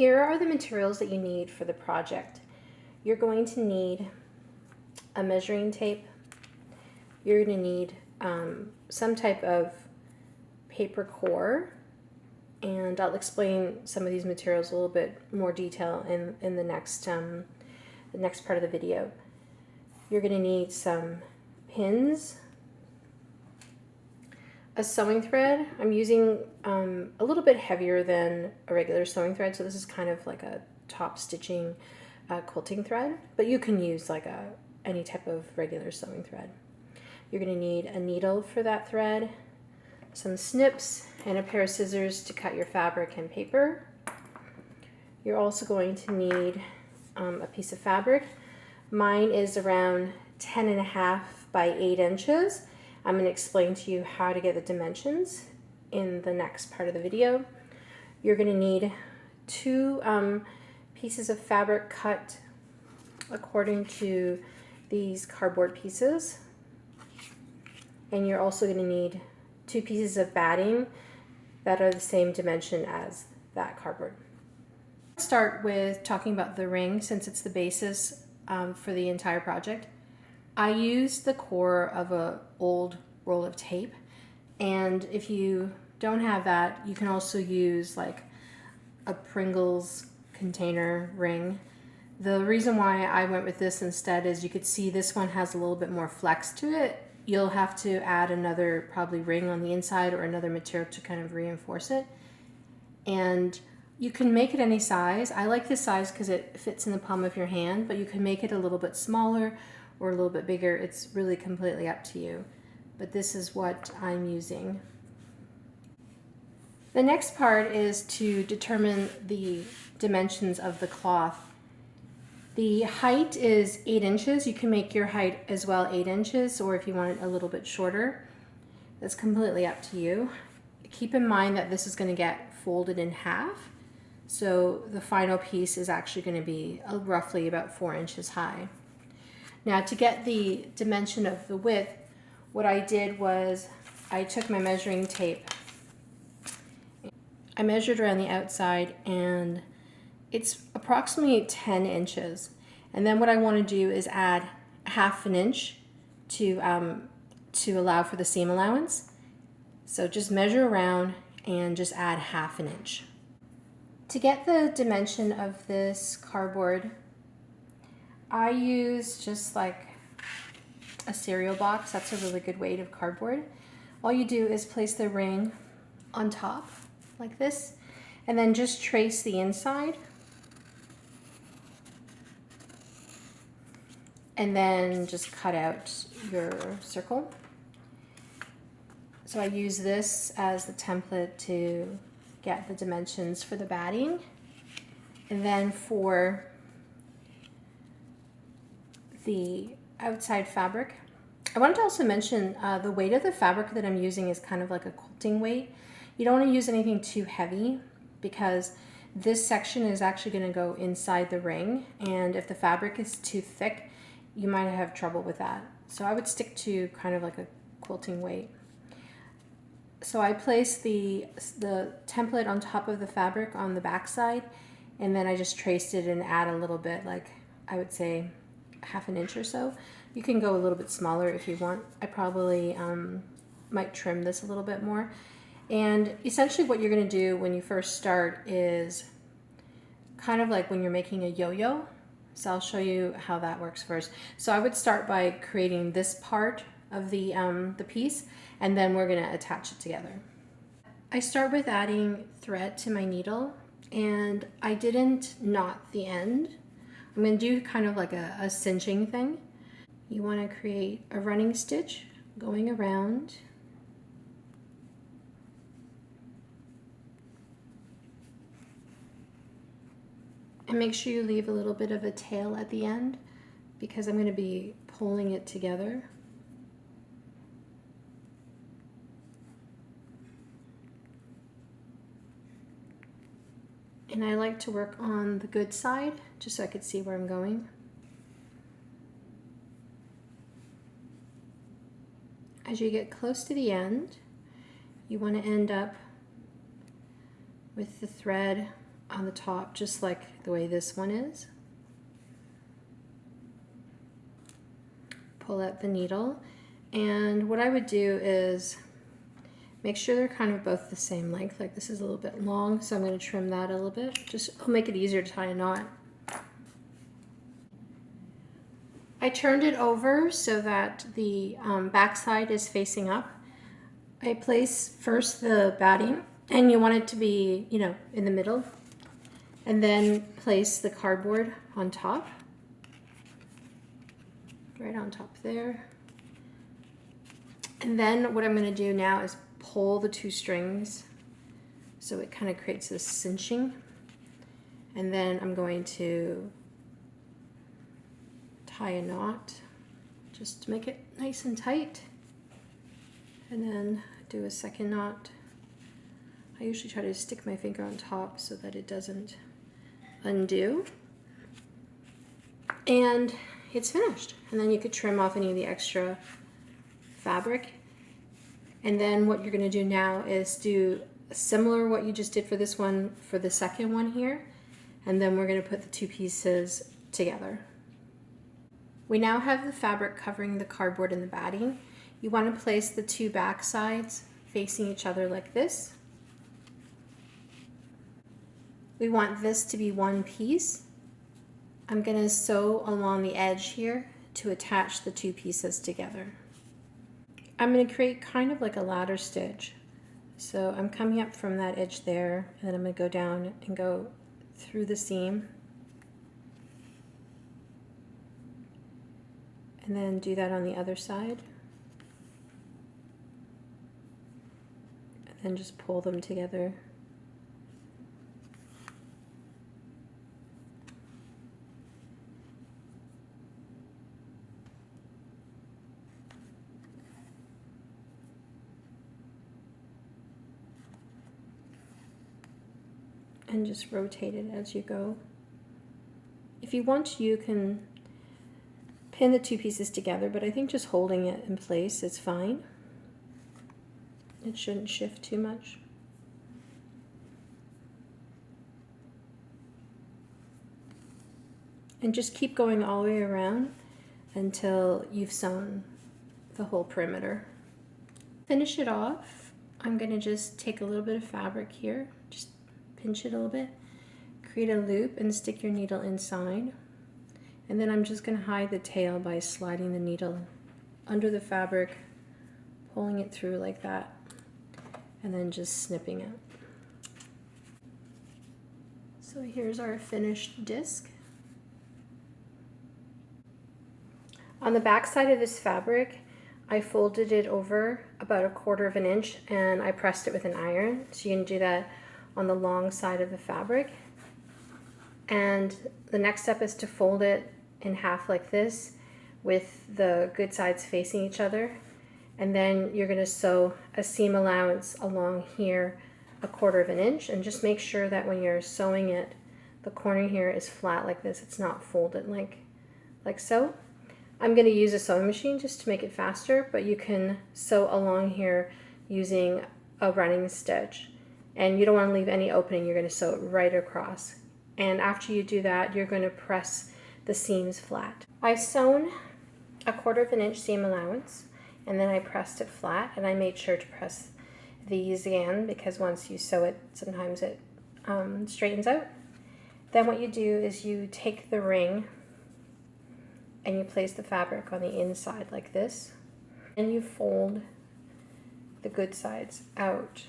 Here are the materials that you need for the project. You're going to need a measuring tape. You're going to need some type of paper core, and I'll explain some of these materials a little bit more detail in the next part of the video. You're going to need some pins, a sewing thread. I'm using a little bit heavier than a regular sewing thread, so this is kind of like a top stitching quilting thread, but you can use like any type of regular sewing thread. You're going to need a needle for that thread, some snips, and a pair of scissors to cut your fabric and paper. You're also going to need a piece of fabric. Mine is around 10.5 by 8 inches. I'm going to explain to you how to get the dimensions in the next part of the video. You're going to need 2 pieces of fabric cut according to these cardboard pieces. And you're also going to need 2 pieces of batting that are the same dimension as that cardboard. Let's start with talking about the ring, since it's the basis for the entire project. I used the core of an old roll of tape, and if you don't have that, you can also use like a Pringles container ring. The reason why I went with this instead is you could see this one has a little bit more flex to it. You'll have to add another probably ring on the inside or another material to kind of reinforce it. And you can make it any size. I like this size because it fits in the palm of your hand, but you can make it a little bit smaller or a little bit bigger. It's really completely up to you. But this is what I'm using. The next part is to determine the dimensions of the cloth. The height is 8 inches. You can make your height as well 8 inches, or if you want it a little bit shorter, that's completely up to you. Keep in mind that this is going to get folded in half, so the final piece is actually going to be roughly about 4 inches high. Now, to get the dimension of the width, what I did was I took my measuring tape. I measured around the outside, and it's approximately 10 inches. And then what I want to do is add 1/2 inch to allow for the seam allowance. So just measure around and just add 1/2 inch. To get the dimension of this cardboard, I use just like a cereal box. That's a really good weight of cardboard. All you do is place the ring on top like this, and then just trace the inside, and then just cut out your circle. So I use this as the template to get the dimensions for the batting. And then for the outside fabric, I wanted to also mention the weight of the fabric that I'm using is kind of like a quilting weight. You don't want to use anything too heavy, because this section is actually going to go inside the ring, and if the fabric is too thick, you might have trouble with that. So I would stick to kind of like a quilting weight. So I place the template on top of the fabric on the back side, and then I just traced it and add a little bit, like I would say 1/2 inch or so. You can go a little bit smaller if you want. I probably might trim this a little bit more. And essentially what you're going to do when you first start is kind of like when you're making a yo-yo. So I'll show you how that works first. So I would start by creating this part of the piece, and then we're going to attach it together. I start with adding thread to my needle, and I didn't knot the end. I'm going to do kind of like a cinching thing. You want to create a running stitch going around. And make sure you leave a little bit of a tail at the end, because I'm going to be pulling it together. And I like to work on the good side, just so I could see where I'm going. As you get close to the end, you want to end up with the thread on the top, just like the way this one is. Pull out the needle, and what I would do is make sure they're kind of both the same length. Like this is a little bit long, so I'm going to trim that a little bit. Just it'll make it easier to tie a knot. I turned it over so that the back side is facing up. I place first the batting, and you want it to be, you know, in the middle, and then place the cardboard on top, right on top there. And then what I'm going to do now is pull the two strings so it kind of creates this cinching, and then I'm going to tie a knot just to make it nice and tight, and then do a second knot. I usually try to stick my finger on top so that it doesn't undo, and it's finished. And then you could trim off any of the extra fabric. And then what you're going to do now is do similar what you just did for this one for the second one here, and then we're going to put the two pieces together. We now have the fabric covering the cardboard and the batting. You want to place the two back sides facing each other like this. We want this to be one piece. I'm going to sew along the edge here to attach the two pieces together. I'm going to create kind of like a ladder stitch. So I'm coming up from that edge there, and then I'm going to go down and go through the seam. And then do that on the other side. And then just pull them together. And just rotate it as you go. If you want, you can pin the two pieces together, but I think just holding it in place is fine. It shouldn't shift too much. And just keep going all the way around until you've sewn the whole perimeter. Finish it off. I'm going to just take a little bit of fabric here, just pinch it a little bit, create a loop and stick your needle inside. And then I'm just going to hide the tail by sliding the needle under the fabric, pulling it through like that, and then just snipping it. So here's our finished disc. On the back side of this fabric, I folded it over about 1/4 inch and I pressed it with an iron. So you can do that on the long side of the fabric. And the next step is to fold it in half like this with the good sides facing each other. And then you're going to sew a seam allowance along here 1/4 inch, and just make sure that when you're sewing it, the corner here is flat like this. It's not folded like so. I'm going to use a sewing machine just to make it faster, but you can sew along here using a running stitch. And you don't want to leave any opening. You're going to sew it right across. And after you do that, you're going to press the seams flat. I've sewn 1/4 inch seam allowance, and then I pressed it flat, and I made sure to press these again because once you sew it, sometimes it straightens out. Then what you do is you take the ring and you place the fabric on the inside like this, and you fold the good sides out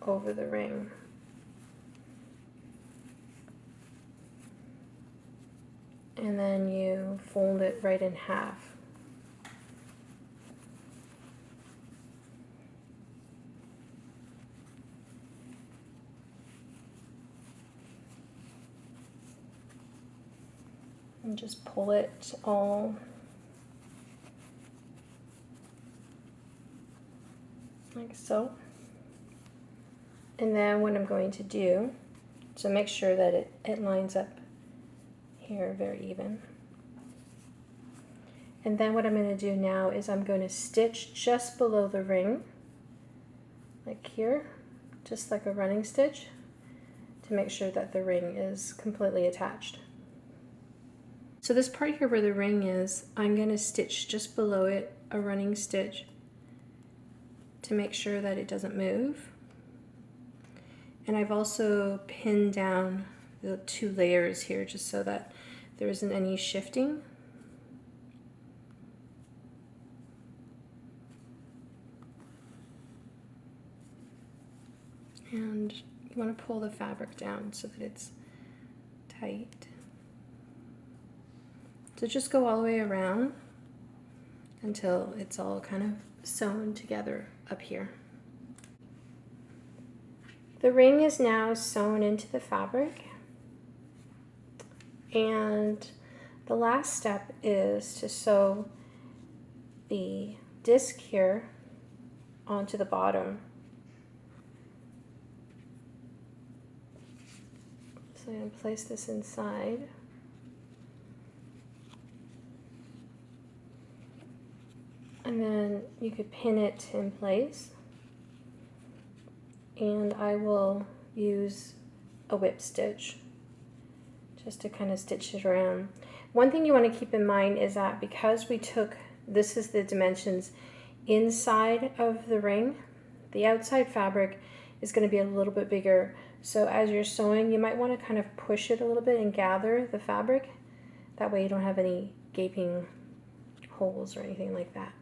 over the ring. And then you fold it right in half. And just pull it all like so. And then what I'm going to do, so make sure that it lines up here very even. And then what I'm going to do now is I'm going to stitch just below the ring, like here, just like a running stitch, to make sure that the ring is completely attached. So this part here where the ring is, I'm going to stitch just below it a running stitch to make sure that it doesn't move. And I've also pinned down the 2 layers here just so that there isn't any shifting. And you want to pull the fabric down so that it's tight. So just go all the way around until it's all kind of sewn together up here. The ring is now sewn into the fabric, and the last step is to sew the disc here onto the bottom. So I'm going to place this inside. And then you could pin it in place. And I will use a whip stitch just to kind of stitch it around. One thing you want to keep in mind is that because we took, this is the dimensions inside of the ring, the outside fabric is going to be a little bit bigger. So as you're sewing, you might want to kind of push it a little bit and gather the fabric. That way you don't have any gaping holes or anything like that.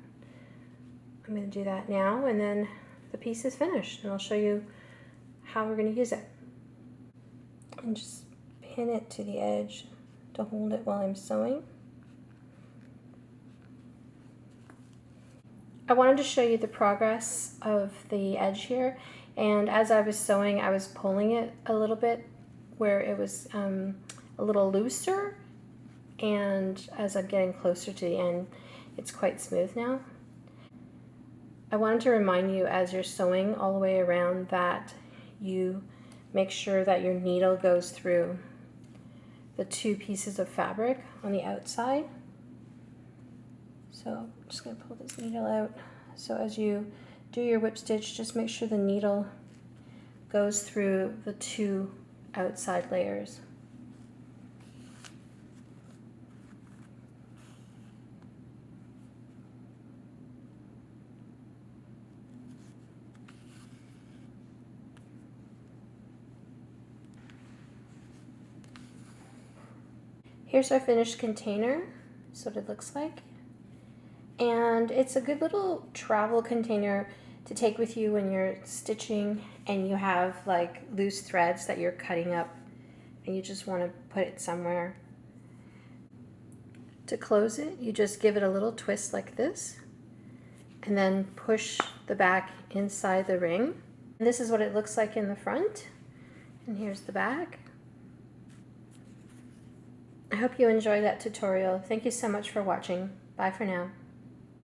I'm going to do that now, and then the piece is finished, and I'll show you how we're going to use it. And just pin it to the edge to hold it while I'm sewing. I wanted to show you the progress of the edge here, and as I was sewing, I was pulling it a little bit where it was a little looser, and as I'm getting closer to the end, it's quite smooth now. I wanted to remind you as you're sewing all the way around that you make sure that your needle goes through the 2 pieces of fabric on the outside. So I'm just going to pull this needle out. So as you do your whip stitch, just make sure the needle goes through the 2 outside layers. Here's our finished container. That's what it looks like. And it's a good little travel container to take with you when you're stitching and you have like loose threads that you're cutting up and you just want to put it somewhere. To close it, you just give it a little twist like this and then push the back inside the ring. And this is what it looks like in the front. And here's the back. I hope you enjoyed that tutorial. Thank you so much for watching. Bye for now.